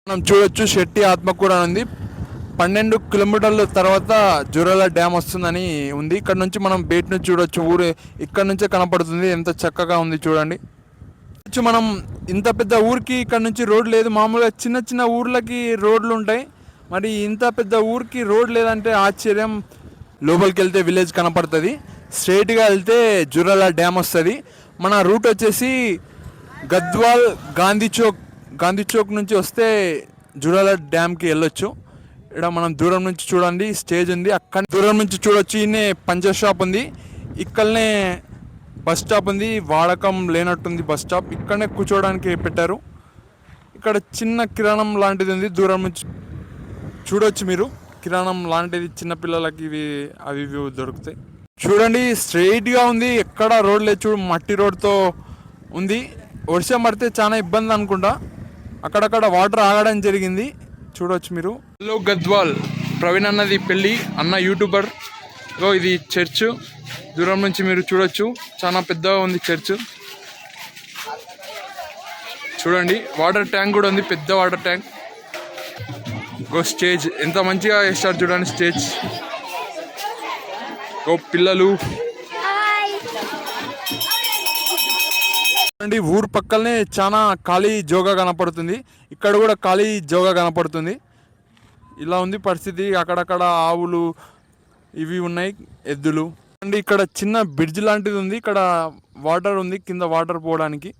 మనం చూడొచ్చు శెట్టి ఆత్మకూర ఉంది. 12 కిలోమీటర్ల తర్వాత జూరాల డ్యామ్ వస్తుందని ఉంది. ఇక్కడ నుంచి మనం బయట నుంచి చూడొచ్చు. ఊరు ఇక్కడ నుంచే కనపడుతుంది. ఎంత చక్కగా ఉంది చూడండి. మనం ఇంత పెద్ద ఊరికి ఇక్కడ నుంచి రోడ్ లేదు. మామూలుగా చిన్న చిన్న ఊర్లకి రోడ్లు ఉంటాయి, మరి ఇంత పెద్ద ఊరికి రోడ్ లేదంటే ఆశ్చర్యం. లోపలికి వెళ్తే విలేజ్ కనపడుతుంది, స్ట్రైట్గా వెళ్తే జూరాల డ్యామ్ వస్తుంది. మన రూట్ వచ్చేసి గద్వాల్ గాంధీ చౌక్ నుంచి వస్తే జూరాల డ్యామ్కి వెళ్ళొచ్చు. ఇక్కడ మనం దూరం నుంచి చూడండి, స్టేజ్ ఉంది, అక్కడ దూరం నుంచి చూడొచ్చు. ఈయనే పంచర్ షాప్ ఉంది, ఇక్కడనే బస్ స్టాప్ ఉంది. వాడకం లేనట్టుంది బస్ స్టాప్, ఇక్కడనే కూర్చోవడానికి పెట్టారు. ఇక్కడ చిన్న కిరాణం లాంటిది ఉంది, దూరం నుంచి చూడొచ్చు మీరు. కిరాణం లాంటిది చిన్నపిల్లలకి అవి దొరుకుతాయి. చూడండి స్ట్రైట్గా ఉంది, ఎక్కడ రోడ్ లేదు. చూడు మట్టి రోడ్తో ఉంది. వర్షం పడితే చాలా ఇబ్బంది అనుకుంటా, అక్కడక్కడ వాటర్ ఆగడం జరిగింది. చూడవచ్చు మీరు. హలో గద్వాల్, ప్రవీణ్ అన్నది పెళ్ళి, అన్న యూట్యూబర్. ఇది చర్చ్, దూరం నుంచి మీరు చూడొచ్చు, చాలా పెద్దగా ఉంది చర్చ్. చూడండి వాటర్ ట్యాంక్ కూడా ఉంది, పెద్ద వాటర్ ట్యాంక్. స్టేజ్ ఎంత మంచిగా వేస్తారు చూడండి స్టేజ్. పిల్లలు చూడండి, ఊరు పక్కనే చాలా ఖాళీ జోగా కనపడుతుంది. ఇక్కడ కూడా ఖాళీ జోగా కనపడుతుంది. ఇలా ఉంది పరిస్థితి. అక్కడక్కడ ఆవులు ఇవి ఉన్నాయి, ఎద్దులు. అండ్ ఇక్కడ చిన్న బ్రిడ్జ్ లాంటిది ఉంది, ఇక్కడ వాటర్ ఉంది, కింద వాటర్ పోవడానికి.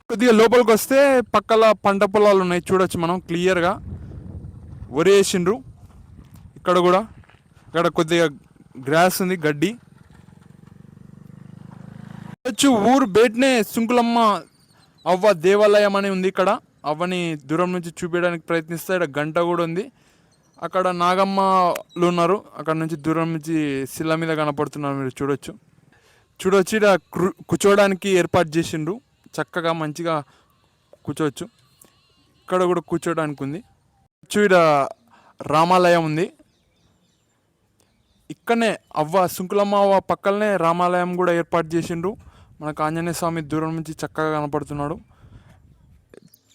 కొద్దిగా లోపలికి వస్తే పక్కల పంట పొలాలు ఉన్నాయి, చూడొచ్చు మనం క్లియర్గా. వరి వేసిండ్రు ఇక్కడ కూడా. ఇక్కడ కొద్దిగా గ్రాస్ ఉంది, గడ్డి. ఊరు బయటనే సుంకులమ్మ అవ్వ దేవాలయం అని ఉంది. ఇక్కడ అవ్వని దూరం నుంచి చూపించడానికి ప్రయత్నిస్తే ఇక్కడ గంట కూడా ఉంది. అక్కడ నాగమ్మలు ఉన్నారు, అక్కడ నుంచి దూరం నుంచి శిల మీద కనపడుతున్నారు, మీరు చూడొచ్చు. ఇక్కడ కూర్చోవడానికి ఏర్పాటు చేసిండ్రు, చక్కగా మంచిగా కూర్చోవచ్చు. ఇక్కడ కూడా కూర్చోవడానికి ఉంది. ఇక్కడ రామాలయం ఉంది, ఇక్కడనే అవ్వ సుంకులమ్మ అవ్వ పక్కనే రామాలయం కూడా ఏర్పాటు చేసిండ్రు. మనకు ఆంజనేయ స్వామి దూరం నుంచి చక్కగా కనపడుతున్నాడు.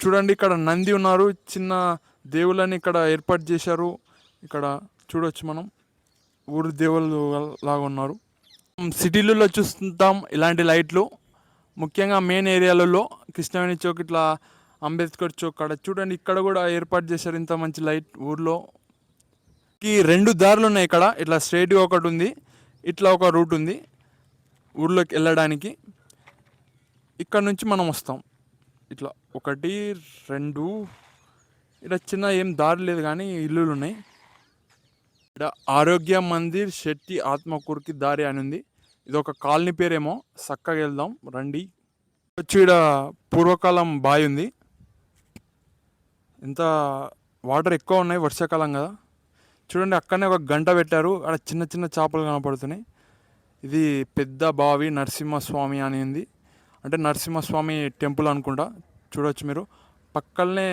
చూడండి ఇక్కడ నంది ఉన్నారు, చిన్న దేవుళ్ళని ఇక్కడ ఏర్పాటు చేశారు. ఇక్కడ చూడవచ్చు మనం, ఊరు దేవుళ్ళు లాగా ఉన్నారు. సిటీలలో చూస్తుంటాం ఇలాంటి లైట్లు, ముఖ్యంగా మెయిన్ ఏరియాలలో కృష్ణవేణి చౌక్, ఇట్లా అంబేద్కర్ చౌక్ కాడ. చూడండి ఇక్కడ కూడా ఏర్పాటు చేశారు ఇంత మంచి లైట్. ఊర్లో 2 దారులు ఉన్నాయి ఇక్కడ, ఇట్లా స్ట్రైట్గా ఒకటి ఉంది, ఇట్లా ఒక రూట్ ఉంది ఊర్లోకి వెళ్ళడానికి. ఇక్కడ నుంచి మనం వస్తాం ఇట్లా 1, 2. ఇక్కడ చిన్న ఏం దారి లేదు కానీ ఇల్లులు ఉన్నాయి. ఇక్కడ ఆరోగ్య మందిర్ శెట్టి ఆత్మకూరుకి దారి అని ఉంది. ఇది ఒక కాలనీ పేరేమో, చక్కగా వెళ్దాం రండి. ఇక్కడ పూర్వకాలం బావి ఉంది, ఎంత వాటర్ ఎక్కువ ఉన్నాయి, వర్షాకాలం కదా. చూడండి అక్కడనే ఒక గంట పెట్టారు, అక్కడ చిన్న చిన్న చేపలు కనపడుతున్నాయి. ఇది పెద్ద బావి, నరసింహస్వామి అని ఉంది, అంటే నరసింహస్వామి టెంపుల్ అనుకుంటా. చూడవచ్చు మీరు. పక్కనే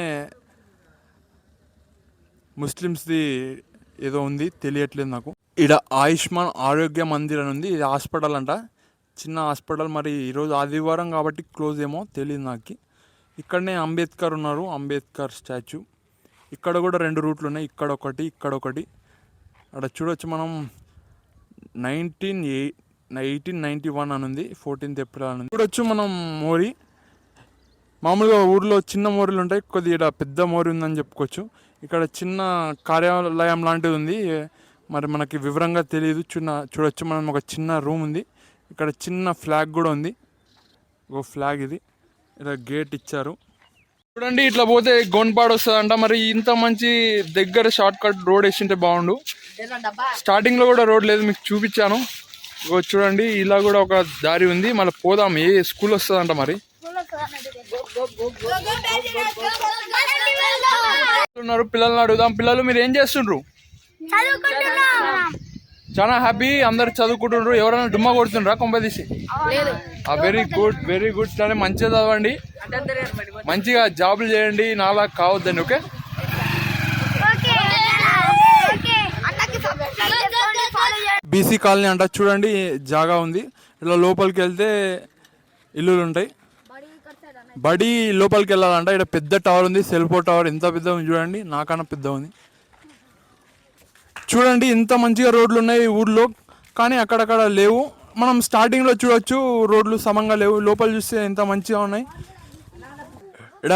ముస్లిమ్స్ది ఏదో ఉంది, తెలియట్లేదు నాకు. ఇక్కడ ఆయుష్మాన్ ఆరోగ్య మందిర్ అని ఉంది, ఇది హాస్పిటల్ అంట, చిన్న హాస్పిటల్. మరి ఈరోజు ఆదివారం కాబట్టి క్లోజ్ ఏమో తెలియదు నాకు. ఇక్కడనే అంబేద్కర్ ఉన్నారు, అంబేద్కర్ స్టాచ్యూ. ఇక్కడ కూడా 2 రూట్లు ఉన్నాయి, ఇక్కడ ఒకటి, ఇక్కడ ఒకటి. అక్కడ చూడొచ్చు మనం 1891 అని ఉంది, 14th April అని ఉంది. చూడొచ్చు మనం మోరి. మామూలుగా ఊర్లో చిన్న మోరీలు ఉంటాయి, కొద్దిగా పెద్ద మోరీ ఉందని చెప్పుకోవచ్చు. ఇక్కడ చిన్న కార్యాలయం లాంటిది ఉంది, మరి మనకి వివరంగా తెలియదు. చూడొచ్చు మనం ఒక చిన్న రూమ్ ఉంది, ఇక్కడ చిన్న ఫ్లాగ్ కూడా ఉంది, ఒక ఫ్లాగ్ ఇది. ఇలా గేట్ ఇచ్చారు. చూడండి ఇట్లా పోతే గోన్పాడు వస్తుందంట. మరి ఇంత మంచి దగ్గర షార్ట్ కట్ రోడ్ వేసింటే బాగుండు. స్టార్టింగ్లో కూడా రోడ్ లేదు, మీకు చూపించాను. చూడండి ఇలా కూడా ఒక దారి ఉంది. మళ్ళీ పోదాం, ఏ స్కూల్ వస్తుందంట మరి. పిల్లల్ని అడుగుదాం. పిల్లలు మీరు ఏం చేస్తుండ్రు? చాలా హ్యాపీ, అందరు చదువుకుంటుండ్రు. ఎవరైనా డుమ్మా కొడుతుండ్రా కొంపదీసి? Very good, very good. కానీ మంచిగా చదవండి, మంచిగా జాబులు చేయండి, నాలా కావద్దండి. ఓకే, బీసీ కాలనీ అంట. చూడండి జాగా ఉంది, ఇలా లోపలికి వెళ్తే ఇల్లులు ఉంటాయి. బడి లోపలికి వెళ్ళాలంట. ఇక్కడ పెద్ద టవర్ ఉంది, సెల్ఫో టవర్. ఎంత పెద్ద ఉంది చూడండి, నాకన్నా పెద్ద ఉంది. చూడండి ఎంత మంచిగా రోడ్లు ఉన్నాయి ఈ ఊర్లో, కానీ అక్కడక్కడ లేవు. మనం స్టార్టింగ్లో చూడొచ్చు రోడ్లు సమంగా లేవు, లోపల చూస్తే ఎంత మంచిగా ఉన్నాయి. ఇక్కడ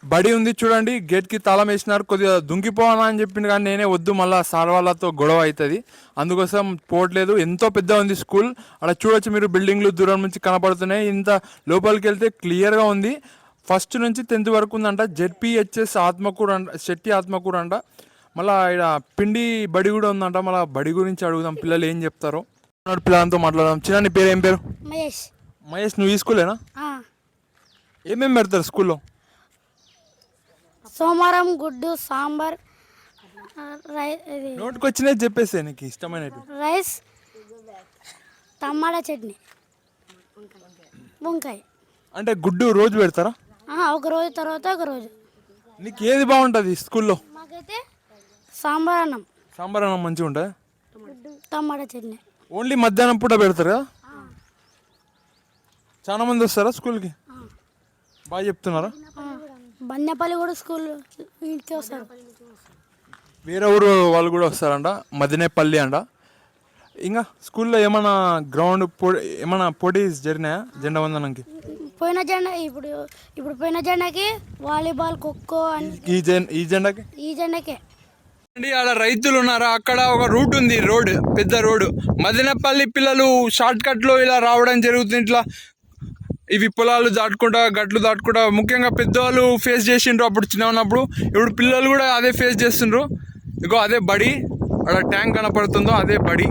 బడి ఉంది చూడండి, గేట్కి తాళం వేసినారు. కొద్దిగా దుంకిపోవాలా అని చెప్పింది కానీ నేనే వద్దు, మళ్ళీ సార్ వాళ్ళతో గొడవ అవుతుంది, అందుకోసం పోవట్లేదు. ఎంతో పెద్ద ఉంది స్కూల్. అక్కడ చూడొచ్చు మీరు, బిల్డింగ్లు దూరం నుంచి కనపడుతున్నాయి. ఇంత లోపలికి వెళ్తే క్లియర్గా ఉంది. 1st నుంచి 10th వరకు ఉందంట. జెడ్పిహెచ్ఎస్ ఆత్మకూరు అంట, శెట్టి ఆత్మకూరు అంట. మళ్ళీ ఇక్కడ పిండి బడి కూడా ఉందంట. మళ్ళీ బడి గురించి అడుగుదాం, పిల్లలు ఏం చెప్తారో. పిల్లలతో మాట్లాడదాం. చిన్న నీ పేరు ఏం పేరు? మహేష్. మహేష్, నువ్వు ఈ స్కూలేనా? ఏమేమి పెడతారు స్కూల్లో? సోమవారం గుడ్డు, సాంబార్, నోటికి వచ్చినది చెప్పేస్తే నీకు ఇష్టమైనట్టు. రైస్, టమాటా చట్నీ, వంకాయ. అంటే గుడ్డు రోజు పెడతారా? ఒక రోజు తర్వాత ఒక రోజు. నీకు ఏది బాగుంటుంది స్కూల్లో? మాకైతే సాంబార్ అన్నం. సాంబార్ అన్నం మంచిగా ఉంటుంది, టమాటా చట్నీ. ఓన్లీ మధ్యాహ్నం పూట పెడతారు కదా? చాలా మంది వస్తారా స్కూల్కి? బాగా చెప్తున్నారా? బందపల్లి కూడా స్కూల్ ఇంటికి వస్తారు. వేరే ఊరు వాళ్ళు కూడా వస్తారంట, మదినేపల్లి అంట. ఇంకా స్కూల్లో ఏమైనా గ్రౌండ్ ఏమైనా పోటీ జరిగినాయా జెండా వందనంకి? పోయిన జెండా ఇప్పుడు పోయిన జెండాకి వాలీబాల్, ఖోఖో అని. ఈ జెండాకి? ఈ జెండాకే. ఆడ రైతులు ఉన్నారా? అక్కడ ఒక రూట్ ఉంది, రోడ్, పెద్ద రోడ్డు. మదినేపల్లి పిల్లలు షార్ట్ కట్లో ఇలా రావడం జరుగుతుంది. ఇట్లా ఇవి పొలాలు దాటుకుంటా, గట్లు దాటుకుంటా. ముఖ్యంగా పెద్దవాళ్ళు ఫేస్ చేసిండ్రు అప్పుడు చిన్న ఉన్నప్పుడు. ఇప్పుడు పిల్లలు కూడా అదే ఫేస్ చేస్తుండ్రు. ఇగో అదే బడి, అక్కడ ట్యాంక్ కనపడుతుందో అదే బడి.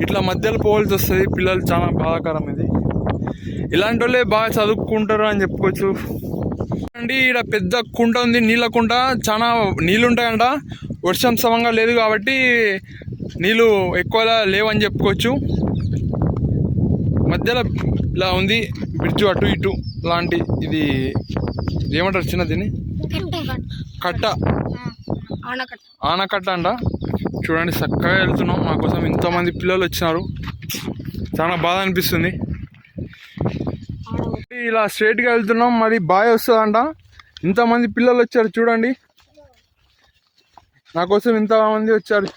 ఇట్లా మధ్యలో పోవాల్సి వస్తుంది పిల్లలు, చాలా బాధాకరం ఇది. ఇలాంటి వాళ్ళే బాగా చదువుకుంటారు అని చెప్పుకోవచ్చు. అండి ఇక్కడ పెద్ద కుంట ఉంది, నీళ్ళ కుంట. చాలా నీళ్ళు ఉంటాయంట. వర్షం సమంగా లేదు కాబట్టి నీళ్ళు ఎక్కువగా లేవని చెప్పుకోవచ్చు. మధ్యలో ఇలా ఉంది బ్రిడ్జ్, అటు ఇటు లాంటి. ఇది ఏమంటారు చిన్న దీన్ని? కట్ట, ఆనకట్ట అంట. చూడండి చక్కగా వెళ్తున్నాం. మా కోసం ఇంతమంది పిల్లలు వచ్చినారు, చాలా బాధ అనిపిస్తుంది. ఇలా స్ట్రైట్గా వెళ్తున్నాం, మరి బాయ్ వస్తుందంట. ఇంతమంది పిల్లలు వచ్చారు చూడండి, నా కోసం ఇంతమంది వచ్చారు.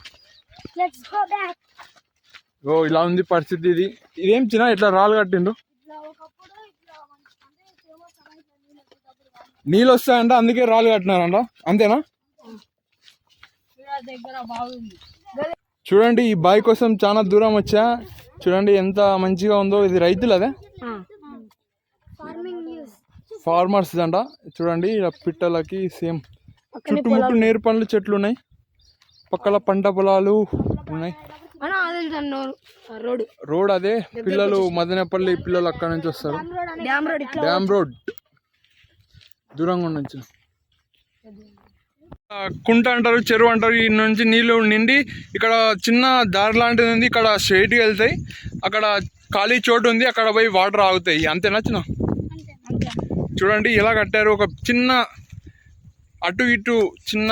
ఓ ఇలా ఉంది పరిస్థితి. ఇదేం చిన్న ఇట్లా రాళ్ళు కట్టిండు, నీళ్ళు వస్తాయంట, అందుకే రాళ్ళు కట్టినారంట. అంతేనా? చూడండి ఈ బాయ్ కోసం చాలా దూరం వచ్చా. చూడండి ఎంత మంచిగా ఉందో. ఇది రైతులు, అదే ఫార్మర్స్ అంట. చూడండి ఇలా పిట్టలకి సేమ్ చుట్టుముట్టు నేరు పండ్లు చెట్లు ఉన్నాయి, పక్కల పంట పొలాలు ఉన్నాయి. రోడ్ అదే. పిల్లలు మదనపల్లి పిల్లలు అక్కడ నుంచి వస్తారు. డ్యామ్ రోడ్ దూరంగా నుంచి. కుంట అంటారు, చెరువు అంటారు. ఈ నుంచి నీళ్లు నిండి ఇక్కడ చిన్న దారి లాంటిది ఉంది. ఇక్కడ స్ట్రైట్గా వెళ్తాయి, అక్కడ ఖాళీ చోటు ఉంది, అక్కడ పోయి వాటర్ ఆగుతాయి. అంతేనా చిన్న? చూడండి ఎలా కట్టారు, ఒక చిన్న అటు ఇటు చిన్న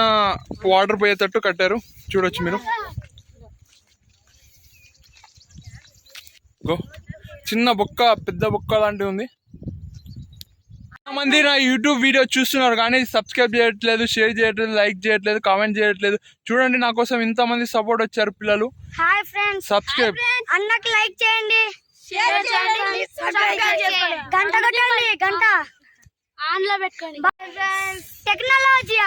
వాటర్ పోయేటట్టు కట్టారు. చూడొచ్చు మీరు. చిన్న బొక్క, పెద్ద బొక్క లాంటివి ఉంది. మంది నా యూట్యూబ్ వీడియో చూస్తున్నారు కానీ సబ్స్క్రైబ్ చేయట్లేదు, షేర్ చేయట్లేదు, లైక్ చేయట్లేదు, కామెంట్ చేయట్లేదు. చూడండి నా కోసం ఇంతమంది సపోర్ట్ వచ్చారు పిల్లలు. హాయ్ ఫ్రెండ్స్, సబ్స్క్రైబ్ అన్నకి లైక్ చేయండి, షేర్ చేయండి, సబ్స్క్రైబ్ చేయండి, గంట కొట్టండి, గంట ఆన్ లో పెట్టుకోండి. టెక్నాలజీ